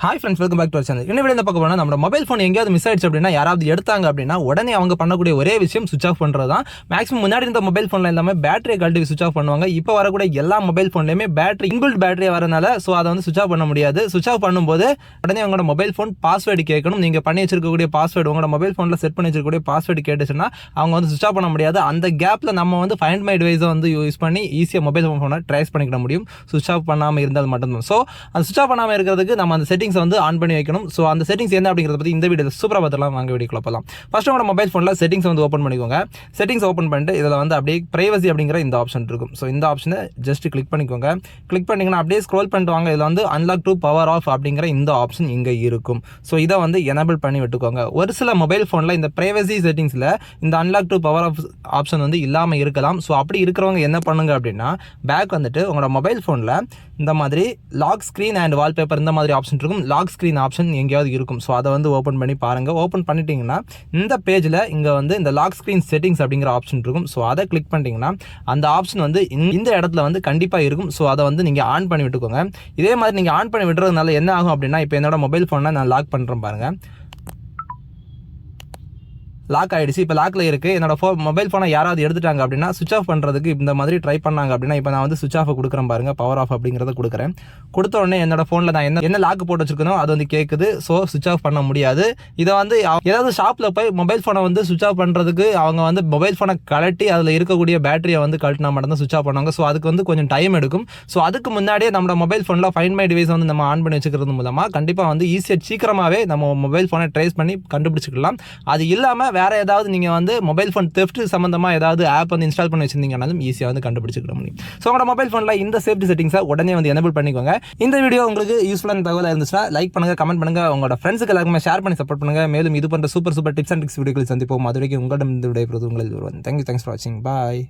Hi friends, welcome back to our channel. என்ன video பார்க்க போனால் நம்ம மொபைல் ஃபோன் எங்கேயாவது மிஸ் ஆயிடுச்சு அப்படின்னா யாராவது எடுத்தாங்க அப்படின்னா உடனே அவங்க பண்ணக்கூடிய ஒரே விஷயம் சுவிச் ஆஃப் பண்ணுறது தான். மேக்ஸிமம் முன்னாடி இருந்த மொபைல் ஃபோனில் எல்லாமே பேட்டரியை கழட்டி சுவிச் ஆஃப் பண்ணுவாங்க. இப்போ வரக்கூடிய எல்லா மொபைல் ஃபோன்லையுமே பேட்டரி இன்பில்ட் பேட்டரியாக வரனால ஸோ அதை வந்து சுவிச் ஆஃப் பண்ண முடியாது. சுவிச் ஆஃப் பண்ணும்போது உடனே உங்களோட மொபைல் ஃபோன் பாஸ்வேர்டு கேட்கணும். நீங்கள் பண்ணி வச்சிருக்கக்கூடிய பாஸ்வேர்டு உங்களோட மொபைல் ஃபோனில் செட் பண்ணி வச்சிருக்கக்கூடிய பாஸ்வேர்டு கேட்டுச்சுன்னா அவங்க வந்து சுவிச் ஆஃப் பண்ண முடியாது. அந்த கேப்பில் நம்ம வந்து ஃபைண்ட் மை டிவைஸை வந்து யூஸ் பண்ணி ஈஸியாக மொபைல் ஃபோனை ட்ரேஸ் பண்ணிக்கிட முடியும். சுவிச் ஆஃப் பண்ணாமல் இருந்தால் மட்டும்தான். ஸோ அந்த சுவிச் ஆஃப் பண்ணாமல் இருக்கிறதுக்கு நம்ம அந்த செட்டிங்ஸை வந்து ஆன் பண்ணி வைக்கணும். ஸோ அந்த செட்டிங்ஸ் என்ன அப்படிங்கிறத பற்றி இந்த வீடியோவில் சூப்பராக பார்த்துலாம். வாங்க வீடியோக்குள்ள போகலாம். ஃபர்ஸ்ட் உங்களோட மொபைல் ஃபோனில் செட்டிங்ஸ் வந்து ஓப்பன் பண்ணிக்கோங்க. செட்டிங்ஸ் ஓப்பன் பண்ணிட்டு இதில் வந்து அப்படியே பிரைவசி அப்படிங்கிற இந்த ஆப்ஷன் இருக்கும். ஸோ இந்த ஆப்ஷனை ஜஸ்ட் கிளிக் பண்ணிக்கோங்க. கிளிக் பண்ணிங்கன்னா அப்படியே ஸ்க்ரோல் பண்ணிட்டு வாங்க. இதில் வந்து அன்லாக் டு பவர் ஆஃப் அப்படிங்கிற இந்த ஆப்ஷன் இங்கே இருக்கும். ஸோ இதை வந்து எனபிள் பண்ணி விட்டுக்கோங்க. ஒரு சில மொபைல் ஃபோனில் இந்த பிரைவசி செட்டிங்ஸில் இந்த unlock to power off option வந்து இல்லாமல் இருக்கலாம். ஸோ அப்படி இருக்கிறவங்க என்ன பண்ணுங்க அப்படின்னா பேக் வந்துட்டு உங்களோட மொபைல் ஃபோனில் இந்த மாதிரி லாக் ஸ்க்ரீன் அண்ட் வால்பேப்பர் இந்த மாதிரி ஆப்ஷன் இருக்கும். லாக் ஸ்க்ரீன் ஆப்ஷன் எங்கேயாவது இருக்கும். ஸோ அதை வந்து ஓப்பன் பண்ணி பாருங்கள். ஓப்பன் பண்ணிட்டீங்கன்னா இந்த பேஜில் இங்கே வந்து இந்த லாக் ஸ்க்ரீன் செட்டிங்ஸ் அப்படிங்கிற ஆப்ஷன் இருக்கும். ஸோ அதை கிளிக் பண்ணிட்டீங்கன்னா அந்த ஆப்ஷன் வந்து இந்த இடத்துல வந்து கண்டிப்பாக இருக்கும். ஸோ அதை வந்து நீங்கள் ஆன் பண்ணி விட்டுக்கோங்க. இதே மாதிரி நீங்கள் ஆன் பண்ணி விடுறதுனால என்ன ஆகும் அப்படின்னா இப்போ என்னோட மொபைல் ஃபோனை நான் லாக் பண்ணுறேன் பாருங்கள். லாக் ஆகிடுச்சு. இப்போ லாக்கில் இருக்குது. என்னோட மொபைல் ஃபோனை யாராவது எடுத்துட்டாங்க அப்படின்னா சுவிச் ஆஃப் பண்ணுறதுக்கு இந்த மாதிரி ட்ரை பண்ணாங்க அப்படின்னா இப்போ நான் வந்து சுவிச் ஆஃப் கொடுக்குறேன் பாருங்கள். பவர் ஆஃப் அப்படிங்கிறத கொடுக்குறேன். கொடுத்த உடனே என்னோட ஃபோனில் நான் என்ன லாக் போட்டு வச்சிருக்கணும் அது வந்து கேட்குது. ஸோ சுவிச் ஆஃப் பண்ண முடியாது. இதை வந்து ஏதாவது ஷாப்பில் போய் மொபைல் ஃபோனை வந்து சுவிச் ஆஃப் பண்ணுறதுக்கு அவங்க வந்து மொபைல் ஃபோனை கழட்டி அதில் இருக்கக்கூடிய பேட்டரியை வந்து கழட்டினா மட்டும்தான் சுவிச் ஆஃப் பண்ணுவாங்க. ஸோ அதுக்கு வந்து கொஞ்சம் டைம் எடுக்கும். ஸோ அதுக்கு முன்னாடியே நம்ம மொபைல் ஃபோனில் ஃபைண்ட் மை டிவைஸ் வந்து நம்ம ஆன் பண்ணி வச்சுக்கிறது மூலமாக கண்டிப்பாக வந்து ஈஸியாக சீக்கிரமாகவே நம்ம மொபைல் ஃபோனை ட்ரேஸ் பண்ணி கண்டுபிடிச்சிக்கலாம். அது இல்லாமல் வேறு ஏதாவது நீங்கள் வந்து மொபைல் ஃபோன் தெஃப்ட் சம்மந்தமாக ஏதாவது ஆப் வந்து இன்ஸ்டால் பண்ணி வச்சிருந்தீங்கனாலும் ஈஸியாக வந்து கண்டுபிடிச்சிக்க முடியும். ஸோ உங்களோட மொபைல் ஃபோனில் இந்த சேஃப்டி செட்டிங்ஸை உடனே வந்து எனபிள் பண்ணிக்கோங்க. இந்த வீடியோ உங்களுக்கு யூஸ்ஃபுல்லான தகவலாக இருந்துச்சுன்னா லைக் பண்ணுங்கள், கமெண்ட் பண்ணுங்கள், உங்களோட ஃப்ரெண்ட்ஸுக்கு எல்லாருமே ஷேர் பண்ணி சப்போர்ட் பண்ணுங்கள். மேலும் இது போன்ற சூப்பர் டிப்ஸ் அண்ட் ட்ரிக்ஸ் வீடியோக்கள் சந்திப்போம். அது வரைக்கும் உங்களிடம் இந்த விடைபெறுவது உங்களில் ஒருவன். தேங்க்யூ, தேங்க்ஸ் ஃபார் வாட்சிங். பாய்.